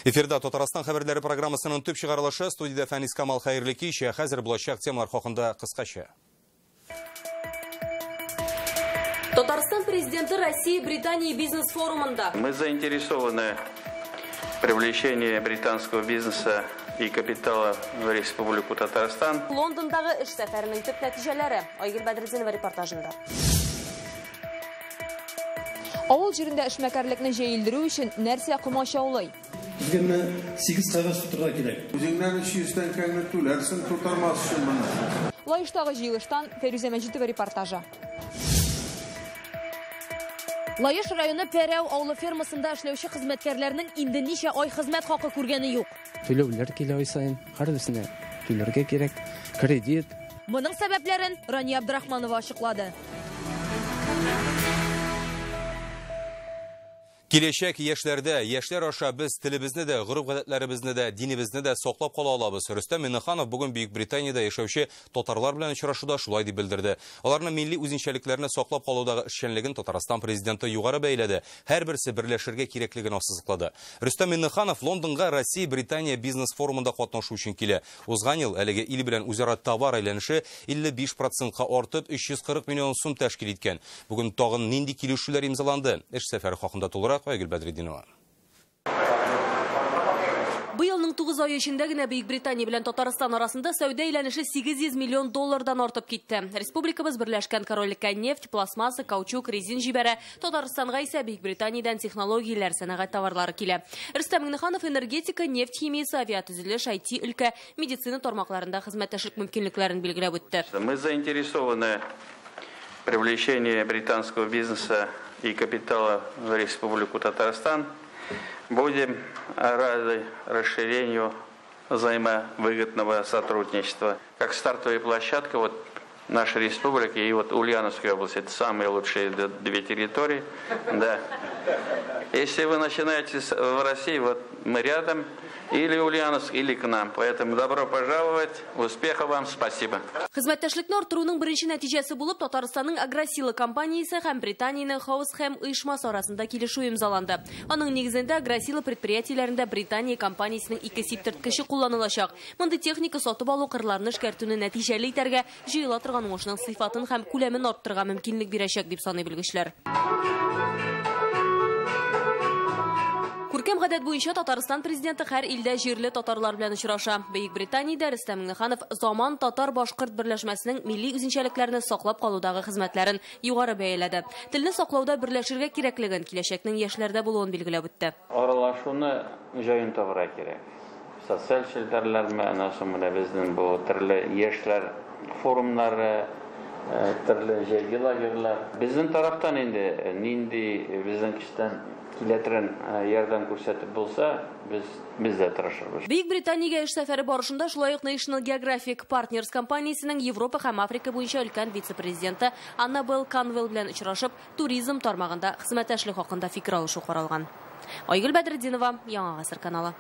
Эфирда Татарстан хәбәрләре программасының төп чыгарылышы студияда Фәнис Камал хәерле кич, хәзер булачак темалар хакында кыскача. Татарстан президенты России Британии бизнес-форумында. Мы заинтересованы в привлечении британского бизнеса и капитала в Республику Татарстан. Лондондагы эш сәфәренең төп нәтиҗәләре. Айгөл Бәдретдинова репортажында. Авыл җирендә эшмәкәрлекне җәелдерү өчен нәрсә комачаулый? Bizga 8 qog'oz tuturga kerak. O'zingdan 200 dan kamni to'larsin, to'tarmas uchun mana. Лайыштагы җыелыштан Фәрүзә Мәҗитова репортажы. Лайыш районы Пәрәү авылы фермасында эшләүче хезмәткәрләрнең инде ничә ай хезмәт хакы күргәне юк. Түләүләр килә ай сайын, һәрберсенә түләргә кирәк, кредит. Моның сәбәпләрен Рания Абдрахманова ачыклады. Киләчәк яшьләрдә, яшьләр аша без телебезне дә, гореф-гадәтләребезне дә, динебезне дә саклап кала алабыз. Рөстәм Миңнеханов бүген Бөек Британияда яшәүче татарлар белән очрашуда шулай дип белдерде. Аларның милли үзенчәлекләрне саклап калудагы эшчәнлеген Татарстан президенты югары бәйләде. Һәрберсе берләшергә кирәклеген ассызыклады. Рөстәм Миңнеханов Лондонга Россия-Британия бизнес-форумында катнашу өчен килә. Узган ел әлеге ил белән үзара товар әйләнеше 55%-ка артып 340 миллион сум тәшкил иткән. Бүген тагын нинди килешүләр имзаланды? Эш сәфәре хакында тулырак Айгөл Бәдретдинова. Быелның 9 ай эчендә генә Бөек Британия белән Татарстан арасында сәүдә әйләнеше 800 миллион доллардан артып китте. Республикабыз Берләшкән Корольлеккә нефть, пластмасса, каучук, резин җибәрә. Татарстанга исә Бөек Британиядән технологияләр, сәнәгать товарлары килә. Рөстәм Миңнеханов энергетика, нефть химиясе, авиатөзелеш, IT өлкә, медицина тармакларында хезмәттәшлек мөмкинлекләрен билгеләп үтте. Мы заинтересованы в привлечении британского бизнеса и капитала в Республику Татарстан. Будем рады расширению взаимовыгодного сотрудничества. Как стартовая площадка нашей республики и Ульяновской области. Это самые лучшие две территории. Да. Если вы начинаете в России, мы рядом, или Ульяновск, или к нам. Поэтому добро пожаловать, успехов вам, спасибо. Хезмәттәшлекне арттыруның беренче нәтиҗәсе булып Татарстанның Агросила компаниясе һәм Британиянең Хаусхэм оешмасы арасында килешү имзаланды. Аның нигезендә Агросила предприятиеләрендә Британия компаниясенең 2 сиптерткече кулланылачак. Мондый техника сатып алу кырларны эшкәртүне нәтиҗәле итәргә, җыела торган уңышның сыйфатын һәм күләмен арттырырга мөмкинлек бирәчәк дип саный белгечләр. Күркәм гадәт буенча Татарстан президенты һәр илдә җирле татарлар белән очраша. Бөек Британиядә Рөстәм Миңнеханов заман татар-башкорт берләшмәсенең милли үзенчәлекләрне саклап калудагы хезмәтләрен югары бәяләде. Телне саклауда берләшергә кирәклеген, киләчәкнең яшьләрдә булуын билгеләп үтте. Аралашуны җаен табыра кирәк. Социаль челтәрләр мәгънәсендә безнең бу төрле яшьләр форумнары, төрле җәйге лагерьлар. Безнең тарафтан нинди безнең киштән киләтрен ярдәм күрсәтеп булса, без дә тырышырбыз. Бөек Британиягә эш сәфәре барышында шулай ук National Geographic Partners компаниясенең Европа һәм Африка буенча өлкән вице-президенты Аннабелл Канвелл белән очрашып, туризм тармагында хезмәттәшлек хакында фикер алышу каралган. Айгөл Бәдретдинова, Яңа гасыр каналы.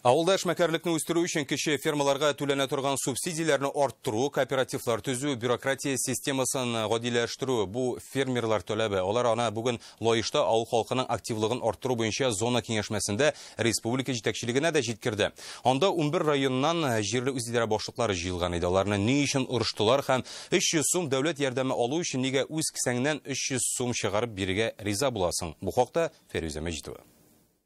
Авылда эшмәкәрлекне үстерү өчен кече фермаларга түләнә торган субсидияләрне арттыру, кооперативлар төзү, бюрократия системасын гадиләштерү бу фермерлар таләбе. Алар ана бүген Лаешта авыл халкының активлыгын арттыру буенча зона киңәшмәсендә республика җитәкчелегенә дә җиткерде. Анда 11 районнан җирле үзидарә башлыклары җыелган иде. Аларны ни өчен урыштылар һәм 300 сум дәүләт ярдәме алу өчен нигә үз кесәңнән 300 сум чыгарып бирергә риза буласың? Бу хакта Фәрүзә Мәҗитова.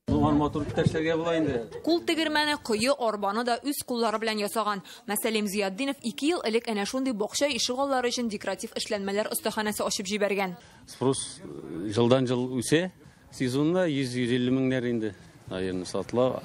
Кул тегермәне кое арбаны да үз куллары белән ясаган. Мәсәлим Зияддинов 2 ел элек әнә шундый бакча ишек аллары өчен декоратив эшләнмәләр остаханәсе ачып җибәргән. Спрос жылдан жыл үсә, сезонда 150 меңнәр инде. Сатыла.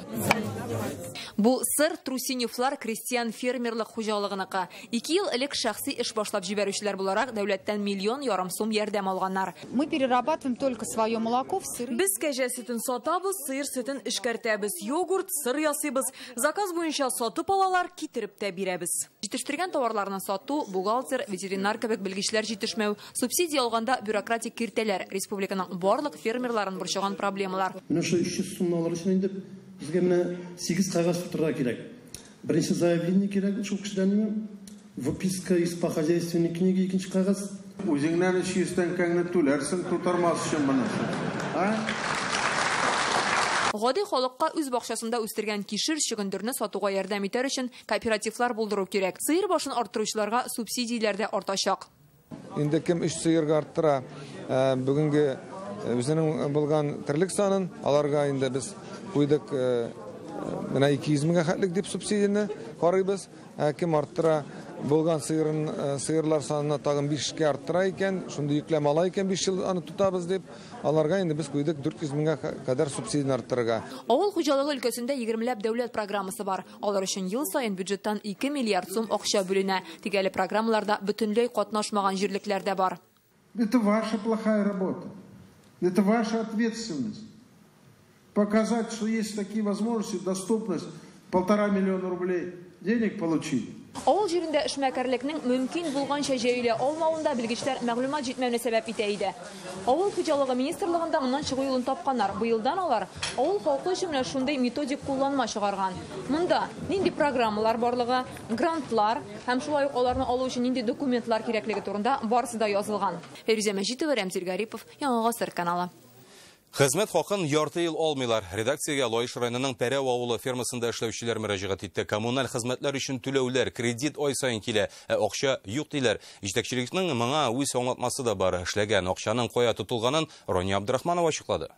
Бу сыр Трусиневлар крестьян фермерлык хуҗалыгыныкы. 2 ел элек шәхси эш башлап җибәрүчеләр буларак дәүләттән 1,5 миллион сум ярдәм алганнар. Мы перерабатываем только свое молоко в сыр. Без кәҗә сөтен сатабыз, сыер сөтен эшкәртәбез, йогурт, сыр ясыйбыз. Заказ буенча сатып алалар, китереп тә бирәбез. Җитештергән товарларны сату, бухгалтер, ветеринар кебек белгечләр җитешмәү, субсидия алганда бюрократик киртәләр, республиканың барлык фермерларын борчыган проблемалар. Менә шу 300 сумнар өчен инде безгә 8 кагаз туturга кирәк. Беренче заявление кирәк шул кешедән, выписка из по хозяйственной книги, икенче кагаз. O'zingdan 200 dan kamni to'larsin, to'tarmas uchun mana. Гади халыкка үз бакчасында үстергән кишер, чөгендерне сатуга ярдәм итәр өчен кооперативлар булдыру кирәк. Сыер башын арттыручыларга субсидияләр дә артачак. Инде кем 3 сыерга арттыра, бүгенге үзенең булган тирлек санын аларга инде без куйдык менә 200 меңгә хәтлек дип субсидияне карыйбыз. Кем арттыра булган сыерлар санына тагын 5-кә арттыра икән, шундый йөкләмә ала икән 5 ел аны тутабыз дип, аларга инде без куйдык 400 меңгә кадәр субсидияне арттырырга. Авыл хуҗалыгы өлкәсендә 20ләп дәүләт программасы бар. Алар өчен ел саен бюджеттан 2 миллиард сум акча бүленә. Тигәле программаларда бөтенләй катнашмаган җирлекләр дә бар. Это ваша плохая работа. Это ваша ответственность. Показать, что есть такие возможности, доступность 1,5 миллиона рублей денег получить. Авыл җирендә эшмәкәрлекнең мөмкин булганча җәелә алмавында белгечләр мәгълүмат җитмәүне сәбәп итә иде. Авыл хуҗалыгы министрлыгында моннан чыгу юлын тапканнар. Быелдан алар авыл халкы өчен менә шундый методик кулланма чыгарган. Монда нинди программалар барлыгы, грантлар һәм шулай ук аларны алу өчен нинди документлар кирәклеге турында барысы да язылган. Фәрүзә Мәҗитова, Рамзил Гарипов, Яңа Гасыр каналы. Хезмәт хакын ярты ел алмыйлар. Редакциягә Лаиш районының Пәрәв авылы фермасында эшләүчеләр мөрәҗәгать итте. Коммуналь хезмәтләр өчен түләүләр, кредит ай саен килә, акча юк диләр. Җитәкчелекнең моңа үз аңлатмасы да бар. Эшләгән акчаның кая тотылганын Рония Абдрахманова ачыклады.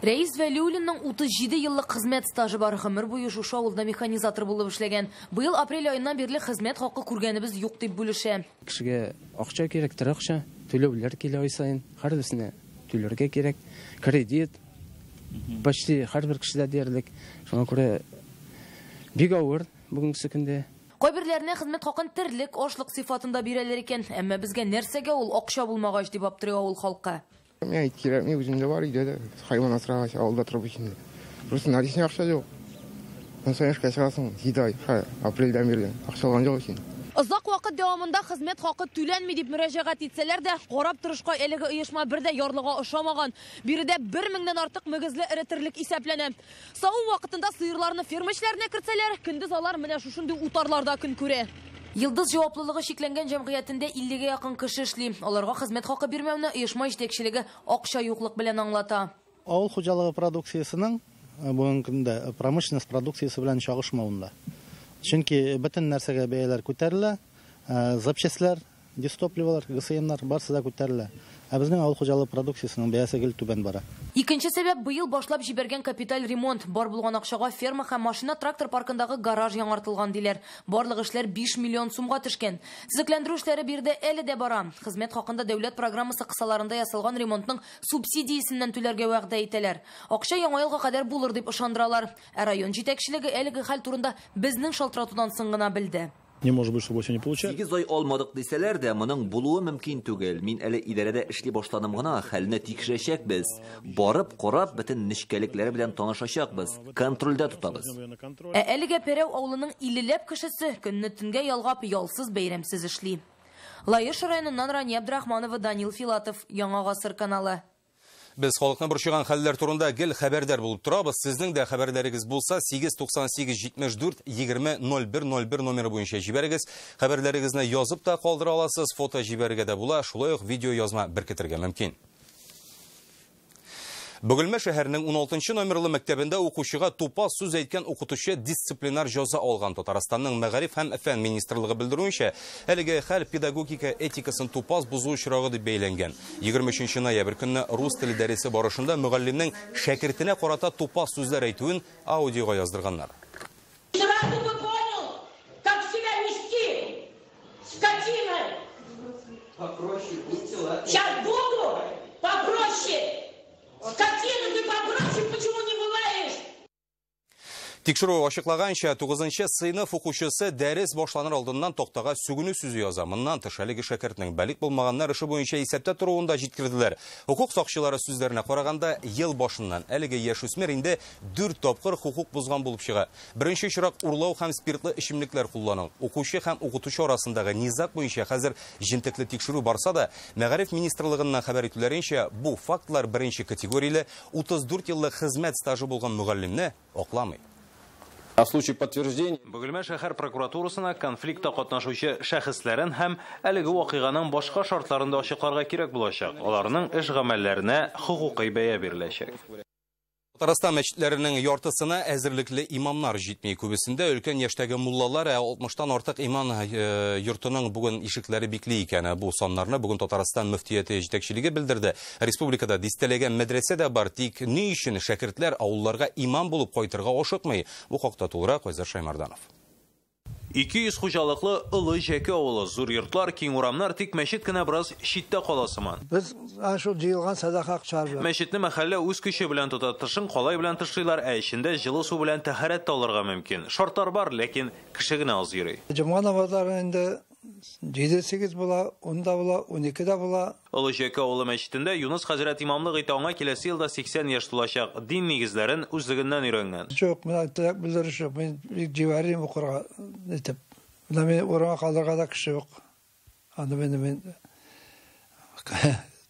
Рәис Вәлиуллинның 37 еллык хезмәт стажы бар. Гомер буе шушы авылда механизатор булып эшләгән. Быел апрель аеннан бирле хезмәт хакы күргәнебез юк дип бүлешә. Кешегә акча кирәктер, акча, түләүләр килә ай саен, һәрберсенә түләргә кирәк, кредит, почти һәрбер кешедә диярлек. Шуңа күрә бик авыр бүгенге көндә. Кайберләренә хезмәт хакын терлек, ашлык сыйфатында бирәләр икән, әмма безгә нәрсәгә ул акча булмагач дип аптырый авыл халкы. Мен кирәк, мен үземдә бар иде, хайван асрагач авылда торып өчен. Просто наличный акча юк. Мен саешка чыгасың, 7 ай, апрельдән бирле акча алган юк өчен. Озак вакыт дәвамында хезмәт хакы түләнми дип мөрәҗәгать итсәләр дә, карап торышка әлеге оешма бер дә ярлыга ошамаган. Биредә 1 меңнән артык мөгезле эретерлек исәпләнә. Савым вакытында сыерларны ферма эшләренә кертсәләр, көндез алар менә шушындый утарларда көн күрә. Йылдыз җаваплылыгы шикләнгән җәмгыятендә 50гә якын кеше эшли. Аларга хезмәт хакы бирмәүне оешма җитәкчелеге акча юклык белән аңлата. Авыл хуҗалыгы продукциясының бүгенге көндә промышленность продукциясе белән чагышмавында. Чөнки бөтен нәрсәгә бәяләр күтәрелә, запчастлар, дистопливалар, ГСМнар барысы да күтәрелә. Ә безнең авыл хуҗалыгы продукциясының бәясе гел түбән бара. Икенче сәбәп быел башлап җибәргән капиталь ремонт. Бар булган акчага ферма һәм машина трактор паркындагы гараж яңартылган диләр. Барлык эшләр 5 миллион сумга төшкән. Төзекләндерү эшләре биредә әле дә бара. Хезмәт хакында дәүләт программасы кысаларында ясалган ремонтның субсидиясеннән түләргә вәгъдә итәләр. Акча яңа елга кадәр булыр дип ышандыралар. Ә район җитәкчелеге әлеге хәл турында безнең шалтыратудан соң гына белде. Не может быть, чтобы не получать. 8 ай алмадык дисәләр дә, моның булуы мөмкин түгел. Мин әле идарәдә эшли башладым гына, хәлне тикшерәчәкбез. Барып, карап, бөтен нечкәлекләре белән танышачакбыз. Контрольдә тотабыз. Әлегә Пәрәв авылының 50ләп кешесе көнне төнгә ялгап, ялсыз бәйрәмсез эшли. Лаиш районыннан Рония Абдрахманова, Данил Филатов, Яңа Гасыр каналы. Без халыкны борчыган хәлләр турында гел хәбәрдар булып торабыз. Сезнең дә хәбәрләрегез булса, 898-74-20-01-01 номеры буенча җибәрегез. Хәбәрләрегезне язып та калдыра аласыз, фото җибәрергә дә була, шулай ук видео язма беркетергә мөмкин. Бөгелмә шәһәренең 16 номерлы мәктәбендә укучыга тупас сүз әйткән укытучы дисциплинар җәза алган. Татарстанның Мәгариф һәм фән министрлыгы белдерүенчә, әлеге хәл педагогика этикасын тупас бузу очрагы дип бәйләнгән. 23 ноябрь көнне рус теле дәресе барышында мөгаллимнең шәкертенә карата тупас сүзләр әйтүен аудиога яздырганнар. Тикшерү ачыклаганча, 9-нчы сыйныф укучысы дәрес башланыр алдыннан токтага сүгенү сүзе яза. Моннан тыш әлеге шәкертнең бәлик булмаганнар эше буенча исәптә торуында җиткерделәр. Хукук сакчылары сүзләренә караганда, ел башыннан әлеге яшүсмер инде 4 тапкыр хукук бузган булып чыга. Беренче очрак урлау һәм спиртлы эчемлекләр куллану. Укучы һәм укытучы арасындагы низак буенча хәзер җентекле тикшерү барса да, Мәгариф министрлыгыннан хәбәр итүләренчә, бу фактлар беренче категорияле 34 еллык хезмәт стажы булган мөгаллимне акламый. В случае подтверждения Бөгелмә шәһәр прокуратурасына конфликтта катнашучы шәхесләрен һәм әлеге вакыйганың башка шартларында ачыкларга кирәк булачак. Аларның эш гамәлләренә хукукый бәя биреләчәк. Татарстан мәчетләренең яртысына әзерлекле имамнар җитмей. Күбесендә өлкән яшьтәге муллалар 60-тан артык иман йортының бүген ишекләре бикли икән. Бу саннарны бүген Татарстан мөфтияте җитәкчелеге белдерде. Республикада дистәләгән мәдрәсә дә бар, тик ни өчен шәкертләр авылларга имам булып кайтырга ашыкмый? Бу хакта тулырак Айзар Шаймарданов. 200 хуҗалыклы Улы Җәке авылы, зур йортлар, киң урамнар, тик мәчет кенә бераз читтә каласыман. Без ашу җыелган садака акчалар. Мәчетне мәхәллә үз көче белән тота, тышын калай белән тышыйлар, ә эчендә җылы су белән тәһарәт алырга мөмкин. Шартлар бар, ләкин кеше генә аз йөри. Җомга намазлары инде 7-8 була, 10 да була, 12 да була. Улы Җәке авылы мәчетендә Юнус хәзрәт имамлык итә, аңа киләсе елда 80 яшь тулачак. Дин нигезләрен үзлегеннән өйрәнгән. Юк, мен теләк белдерү юк. Мен җибәрим укырга итеп. Мен урынга калырга да кеше юк. Аны мен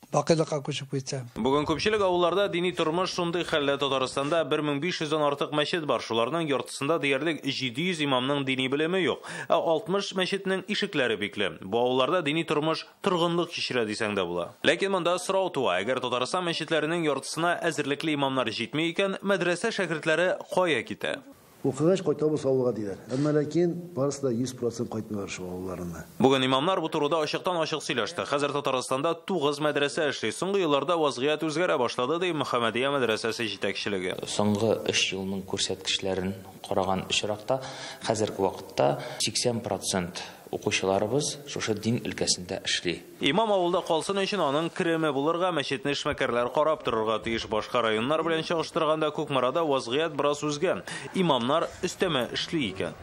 бакылыкка күчеп китсәм. Бүген күпчелек авылларда дини тормыш шундый хәлдә. Татарстанда 1500-дән артык мәчет бар. Шуларның яртысында диярлек 700 имамның дини белеме юк. 60 мәчетнең ишекләре бикле. Бу авылларда дини тормыш торгынлык кичерә дисәң дә була. Ләкин монда сорау туа, әгәр Татарстан мәчетләренең яртысына әзерлекле имамнар җитми икән, мәдрәсә шәкертләре кая китә? Укыгач кайтабыз авылга диләр. Әмма ләкин барысы да 100% кайтмыйлар шу авылларына. Бүген имамнар бу турыда ачыктан-ачык сөйләште. Хәзер Татарстанда 9 мәдрәсә эшли. Соңгы елларда вазгыять үзгәрә башлады, ди Мөхәммәдия мәдрәсәсе җитәкчелеге. Соңгы 3 елның күрсәткечләрен караган очракта хәзерге вакытта 80% укучыларыбыз шушы дин өлкәсендә эшли. Имам авылда калсын өчен аның киреме булырга мәчетне эшмәкәрләр карап торырга тиеш. Башка районнар белән чагыштырганда Күкмарада вазгыять бераз үзгән. Имамнар өстәмә эшли икән.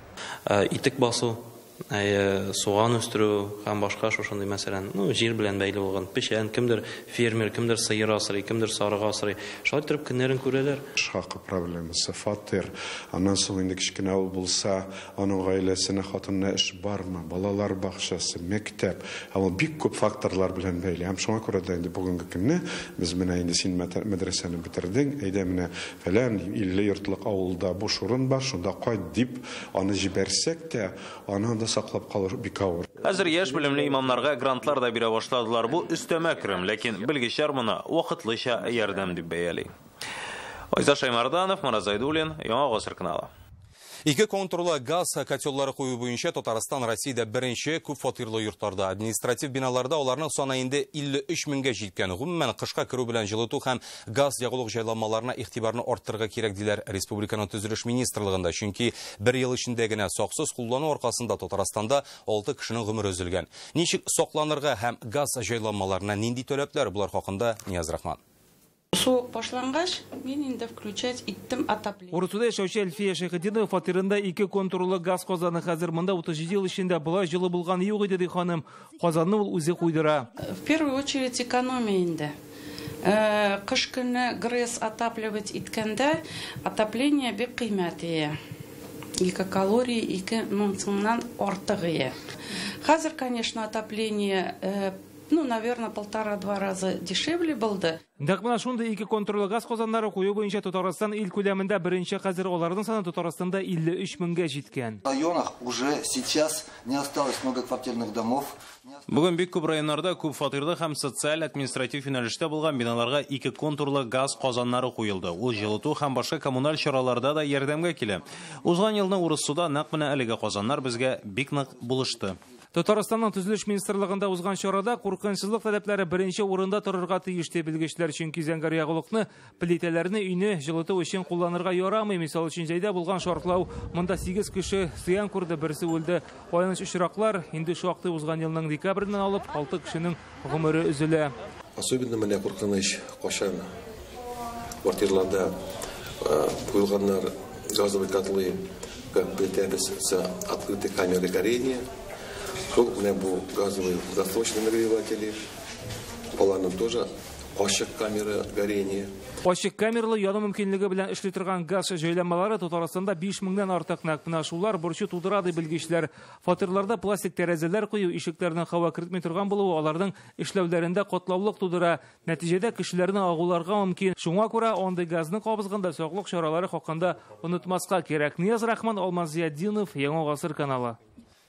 Итек басу, суган үстерү һәм башка шушындый мәсәлән, җир белән бәйле булган пешән, кемдер фермер, кемдер сыер асрый, кемдер сарыга асрый. Шулай торып көннәрен күрәләр. Шакы проблемасы фатир. Аннан соң инде кичкенә ул булса, аның гаиләсенә, хатынына эш бармы, балалар бакчасы, мәктәп. Ул бик күп факторлар белән бәйле. Һәм шуңа күрә дә инде бүгенге көнне без менә инде син мәдрәсәне бетердең, әйдә менә фәлән 50 йортлык авылда буш урын бар, шунда кайт дип аны җибәрсәк тә, аны саклап калыр бик авыр. Хәзер яшь белемле имамнарга грантлар да бирә башладылар. Бу өстәмә керем, ләкин белгечләр моны вакытлыча ярдәм дип бәяли. Айзар Шаймарданов, Марат Зайдуллин, Яңа Гасыр каналы. Ике контурлы газ котеллары кую буенча Татарстан Россиядә беренче күп фатирлы йортларда, административ биналарда аларның саны инде 53 меңгә җиткән. Гомумән кышка керү белән җылыту һәм газ ягулык җайламаларына игътибарны арттырырга кирәк диләр Республиканың төзелеш министрлыгында. Чөнки бер ел эчендә генә саксыз куллану аркасында Татарстанда 6 кешенең гомере өзелгән. Ничек сакланырга һәм газ җайламаларына нинди таләпләр, булар хакында Нияз Рахман. Суык башлангач, мен инде включать иттем отопление. Урысуда яшәүче Әлфия Шәйхетдинова фатирында 2 контурлы газ казаны. Хәзер монда 37 ел эчендә булай җылы булган юк иде, ди ханым. Казанны ул үзе куйдыра. В первую очередь экономия инде. Кыш көне ГРЭС отапливать иткәндә отопление бик кыйммәтле. 2 калорий 2 меңнән артык. Хәзер, конечно, отопление наверное, 1,5-2 раза дешевле булды. Дәкмән шундый 2 контурлы газ казаннары кую буенча Татарстан ил күләмендә беренче, хәзер аларның саны Татарстанда 53 меңгә җиткән. В районах уже сейчас не осталось многоквартирных домов. Бүген бик күп районнарда күп фатирлы һәм социаль административ юнәлештә булган биналарга 2 контурлы газ казаннары куелды. Ул җылыту һәм башка коммуналь чараларда да ярдәмгә килә. Узган елның Урыссуда нәкъ менә әлеге казаннар безгә бик нык булышты. Татарстанның төзелеш министрлыгында узган чарада куркынычсызлык таләпләре беренче урында торырга тиеш ди белгечләр, чөнки зәңгәр ягулыкны, плитәләрне өйне җылыту өчен кулланырга ярамый. Мисал өчен җәйдә булган шартлау, монда 8 кеше зыян күрде, берсе үлде. Аяныч очраклар инде шактый узган елның декабреннән алып 6 кешенең гомере өзелә. Особенно менә куркыныч кашан квартирларда куелганнар газовый котлы, как плитәбез открытые камеры горения. Шул менә бу газовые досрочные нагреватели, аларның тоже ачык камера горения. Ачык камерлы яну мөмкинлеге белән эшли торган газ җайланмалары Татарстанда 5 меңнән артык нәкъ шулар борчу тудыра ди белгечләр. Фатирларда пластик тәрәзәләр кую, ишекләрнең һава кертми торган булуы аларның эшләүләрендә катлаулык тудыра. Нәтиҗәдә кешеләрне агуларга мөмкин. Шуңа күрә андый газны кабызганда саклык чаралары хакында онытмаска кирәк. Нияз Рахман, Алмаз Зиятдинов, Яңа Гасыр каналы.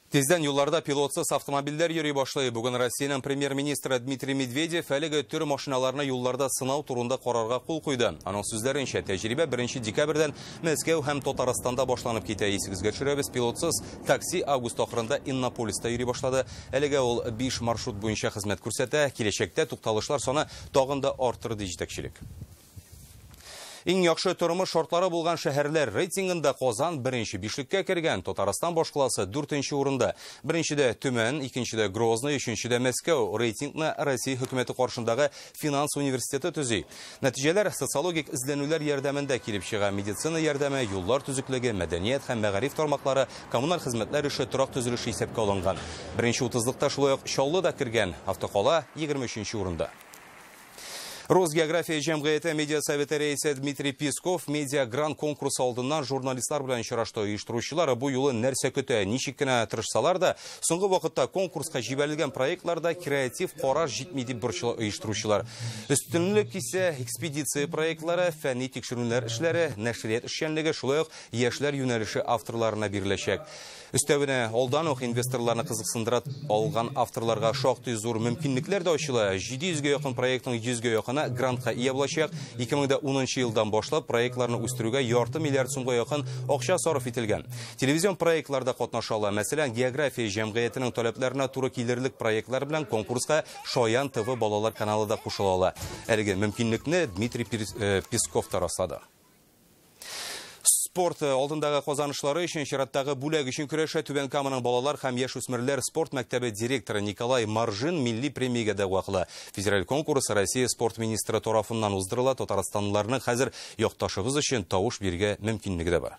Тизден юлларда пилотсыз автомобильдер йөри башлый. Бүгін Россияның премьер-министрі Дмитрий Медведев әлеге түр машиналарына юлларда сынау турында карарга кул куйды. Аның сүзләренчә, тәҗрибә 1 декабрьдән Мәскәү һәм Татарстанда башланып китә. Исегезгә төшерәбез, пилотсыз такси август ахырында Иннополиста йөри башлады. Әлегә ул 5 маршрут буенча хезмәт күрсәтә. Киләчәктә тукталышлар саны тагын да артыр ди җитәкчелек. Иң яхшы тормыш шартлары булган шәһәрләр рейтингында Казан 1-нче бишлеккә кергән, Татарстан башкаласы 4-нче урында. 1-нчедә Төмән, 2-нчедә Грозный, 3-нчедә Мәскәү. Рейтингны Россия хөкүмәте каршындагы финанс университеты төзи. Нәтиҗәләр социологик эзләнүләр ярдәмендә килеп чыга. Медицина ярдәме, юллар төзеклеге, мәдәният һәм мәгариф тармаклары, коммуналь хезмәтләр ише торак төзелеше исәпкә алынган. 1-нче 30-лыкта шулай ук Чаллы да кергән, Автокала 23-нче урында. Росгеография җәмгыяте медиа советы рәисе Дмитрий Песков медиа грант конкурс алдыннан журналистлар белән очрашты. Оештыручылар бу юлы нәрсә көтә, ничек кенә тырышсалар да, соңгы вакытта конкурска җибәрелгән проектларда креатив караш җитми дип борчылы оештыручылар. Өстенлек исә экспедиция проектлары, фәнни тикшерүләр эшләре, нәшрият эшчәнлеге, шулай ук яшьләр юнәлеше авторларына биреләчәк. Өстәвенә алдан ук инвесторларны кызыксындыра алган авторларга шактый зур мөмкинлекләр дә ачыла. 700-гә якын проектның 100-гә якыны грантка ия булачак. 2010 елдан башлап проектларны үстерүгә ярты миллиард сумга якын акча сарыф ителгән. Телевизион проектларда катнашалар. Мәсәлән, география җәмгыятенең таләпләренә туры килерлек проектлар белән конкурска Шаян ТВ балалар каналы да кушыла. Әлеге мөмкинлекне Дмитрий Песков тараслады. Спорт алдындагы казанышлары өчен чираттагы бүләк өчен көрәшә Түбән Каманың балалар һәм яшүсмерләр спорт мәктәбе директоры Николай Маржин милли премиягә дә вакыла. Федераль конкурс Россия спорт министры тарафыннан уздырыла. Татарстанлыларның хәзер якташыгыз өчен тавыш бирергә мөмкинлеге дә бар.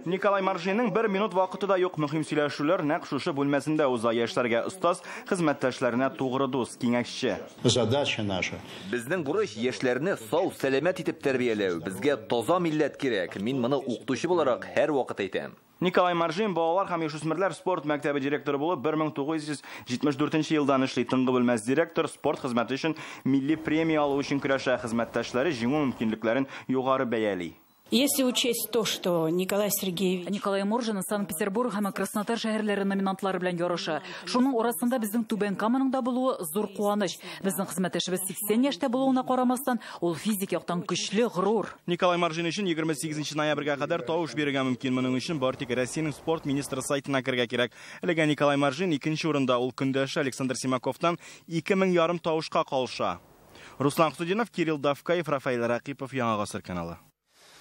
Николай Маржинның 1 минут вакыты да юк. Мөһим сөйләшүләр нәкъ шушы бүлмәсендә уза. Яшьләргә остаз, хезмәттәшләренә тугры дус, киңәшче. Задача наша. Безнең бурыч яшьләрне сау, сәламәт итеп тәрбияләү. Безгә таза милләт кирәк. Мин моны укытучы буларак һәр вакыт әйтәм. Николай Маржин балалар һәм яшүсмерләр спорт мәктәбе директоры булып 1974 елдан эшли. Тыңгы белмәс директор спорт хезмәте өчен милли премия алу өчен көрәшә. Хезмәттәшләре җиңү мөмкинлекләрен югары бәяли. Если учесть то, что Николай Сергеевич... Николай Моржин Санкт-Петербург һәм Краснодар шәһәрләре номинантлары белән ярыша. Шуның арасында безнең Түбән Каманың да булуы зур куаныч. Безнең хезмәттәшебез 80 яшьтә булуына карамастан, ул физик яктан көчле, горур. Николай Маржин өчен 28 ноябрьгә кадәр тавыш бирергә мөмкин. Моның өчен бартик Россиянең спорт министры сайтына кергә кирәк. Әлегә Николай Маржин 2нче урында, ул көндәше Александр Симаковтан 2500 тавышка калыша. Руслан Хусудинов, Кирилл Давкаев, Рафаэль Ракипов, Яңа Гасыр каналы.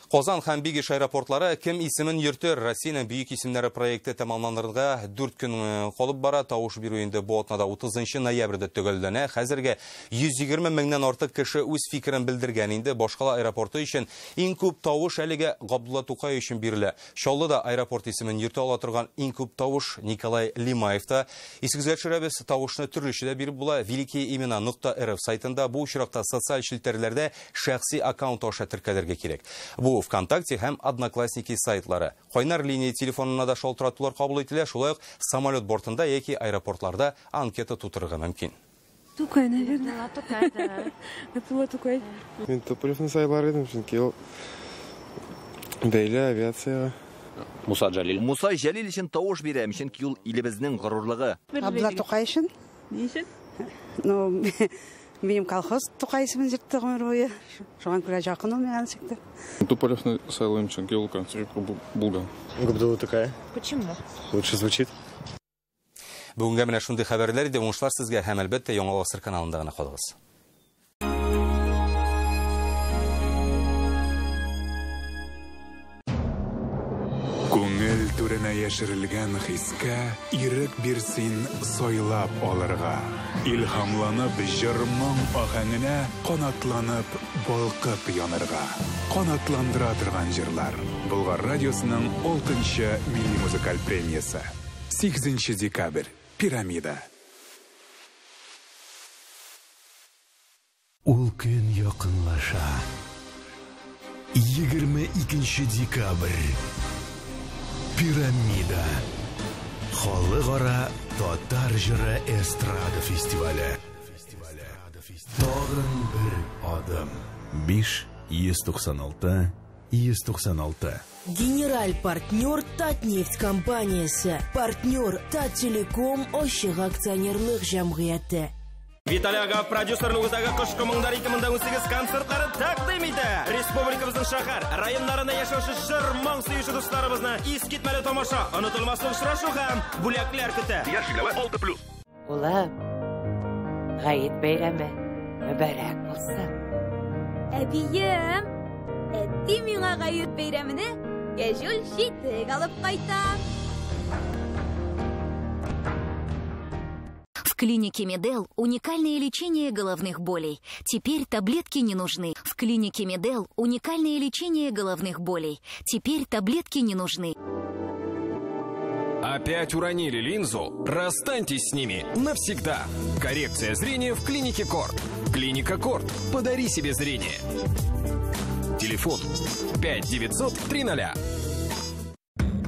Казан һәм Бигиш аэропортлары кем исемен йөртер? Россиянең бөек исемнәре проекты тәмамланырга 4 көн калып бара. Тавыш бирү инде бу атнада 30 ноябрьдә төгәлләнә. Хәзергә 120 меңнән артык кеше үз фикерен белдергән инде. Башкала аэропорты өчен иң күп тавыш әлегә Габдулла Тукай өчен бирелә. Чаллыда аэропорт исемен йөртә ала торган иң күп тавыш Николай Лимаевта. Исегезгә төшерәбез, тавышны төрлечә дә биреп була. Великие-имена.рф сайтында бу очракта социаль челтәрләрдә шәхси аккаунт аша теркәләргә кирәк. Бу ВКонтакте һәм Одноклассники сайтлары. Кайнар линия телефонына да шалтыратулар кабул ителә, шулай ук самолет бортында яки аэропортларда анкета тутырырга мөмкин. Тукай, наверное. Тукай, да. Это было Тукай. Мен Тополевны сайлар едім, чөнки ул бәйле авиацияга. Муса Җәлил. Муса Җәлил өчен тавыш бирәм, чөнки ул илебезнең горурлыгы. Абдулла Тукай өчен? Ни өчен? Ну, Benim колхоз Тукай исемен җитте гомер буе. Шуңа күрә якын ул миңа чыкты. Тополевны сайлыйм, чөнки ул концерт булган. Габдулла Тукай. Почему? Лучше звучит. Бүгенгә менә шундый хәбәрләр иде, уңышлар сезгә һәм әлбәттә Яңа Гасыр каналында гына калыгыз. Күңел түренә яшерелгән хискә ирек бирсин сайлап алырга. Илһамланып җырмың агаңына канатланып балкып янырга. Канатландыра торган җырлар. Болгар радиосының 6нчы милли музыкаль премиясе. 8 декабрь. Пирамида. Ул көн якынлаша. 22 декабрь. Пирамида. Халыкара татар җыры эстрада фестивале. Тагын бер адым. 5-196 196. Генераль партнер Татнефть компаниясы. Партнер Таттелеком ошық акционерлік жамғияты. Виталий Ага продюсерлігіздегі қышқы мұңдар 2018 концертлары тақдим еді. Республикамыздың шахар, райондарында яшаушы жыр мұң сүйуші достарымызны ескертмелі тамаша, ұнытылмасын ұшырашу һәм бүләкләр күті. Яшиләве 6+. Улам, ғайет бәйрәме, мүбәрәк болсын. Әбием, әтті миңа ғайет бәйрәмені кәжіл шетік алып қайтам. В клинике Медел уникальное лечение головных болей. Теперь таблетки не нужны. В клинике Медел уникальное лечение головных болей. Теперь таблетки не нужны. Опять уронили линзу? Расстаньтесь с ними навсегда. Коррекция зрения в клинике Корт. Клиника Корт. Подари себе зрение. Телефон 5900-300.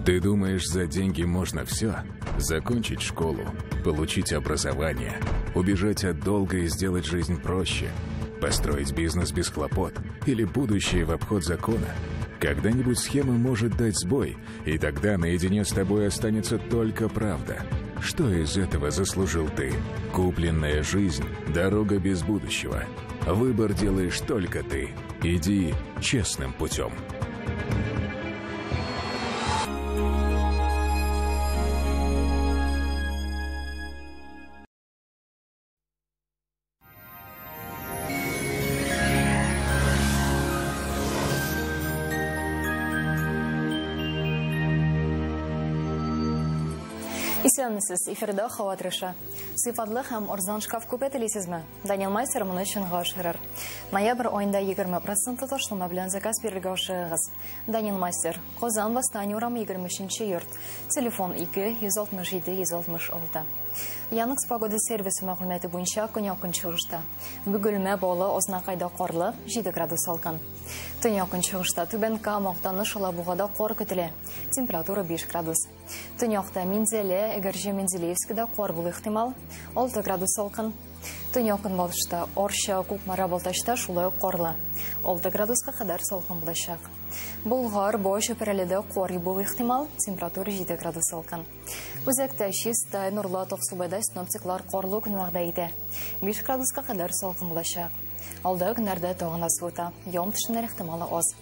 Ты думаешь, за деньги можно все? Закончить школу, получить образование, убежать от долга и сделать жизнь проще, построить бизнес без хлопот или будущее в обход закона? Когда-нибудь схема может дать сбой, и тогда наедине с тобой останется только правда. Что из этого заслужил ты? Купленная жизнь, дорога без будущего. Выбор делаешь только ты. Иди честным путем. Исәнмесез, эфирда Хава Тырыша. Сыйфатлы һәм арзан шкаф күпәтелисезме? Даниэл Майстер моны чынга ашырыр. Ноябрь айында 20% ташлама белән заказ бирергә ашыгыз. Даниэл Майстер, Казан Восстание урамы 23-нче йорт. Телефон 2-167-166. Янык погода сервисы мәгълүматы буенча көньяк чыгышта. Бөгелмә балы Ознакайда карлы 7 градус салкын. Төньяк чыгышта Түбән Кама, Актаныш, Алабугада кар көтелә. Температура 5 градус. Төньякта Минзәлә, Әгәрҗе, Мензелевскида кар булу ихтимал 6 градус салкын. Төньяк көнбатышта Орша, Кукмара, Балтачта шулай карлы 6 градуска кадәр салкын булачак. Болгар, Бош, Перәледә кар булу ихтимал, температура 7 градус салкын. Үзәктә Чиста, Нурлы, Токсубайда синоптиклар карлы көн вәгъдә итә. 5 градуска кадәр салкын булачак. Алда көннәрдә тагын суыта. Яум төшенә ихтималы аз.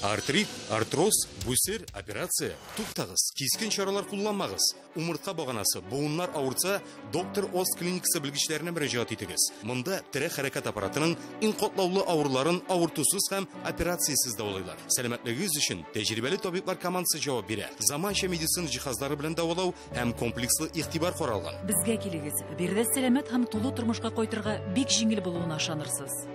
Артрит, артроз, бүсер, операция. Туктагыз, кискен чаралар кулланмагыз. Умыртка баганасы, буыннар авырса, доктор Оз клиникасы белгечләренә мөрәҗәгать итегез. Монда тирә хәрәкәт аппаратының иң катлаулы авыруларын авыртусыз һәм операциясыз дәвалыйлар. Сәламәтлегегез өчен тәҗрибәле табиблар командасы җавап бирә. Заманча медицина җиһазлары белән дәвалау һәм комплекслы игътибар каралган. Безгә килегез. Бирдә сәламәт һәм тулы тормышка кайтырга бик җиңел булуына ышанырсыз.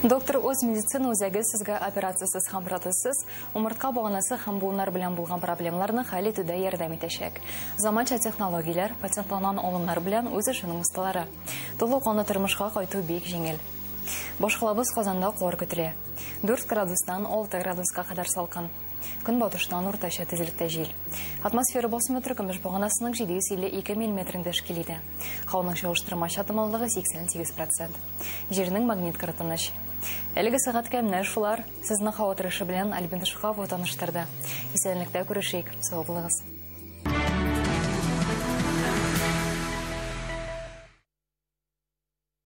Доктор Оз медицина үзәге сезгә операциясыз һәм протезсыз, умыртка баганасы һәм буыннар белән булган проблемаларны хәл итүдә ярдәм итәчәк. Заманча технологияләр, патентланган алымнар белән үз эшенең осталары. Тулы канлы тормышка кайту бик җиңел. Башкалабыз Казанда кар көтелә. 4 градустан 6 градуска кадәр салкын. Көнбатыштан уртача тизлектә җил. Атмосфера басымы көмеш баганасының 752 мм тәшкил итә. Һаваның чагыштырма чатымлылыгы 88%. Җирнең магнит кыртыныч. Әлеге сәгатькә менә шулар. Сезне Хава Тырышы белән Альбин Шухова таныштырды. Исәнлектә күрешик. Сау булыгыз.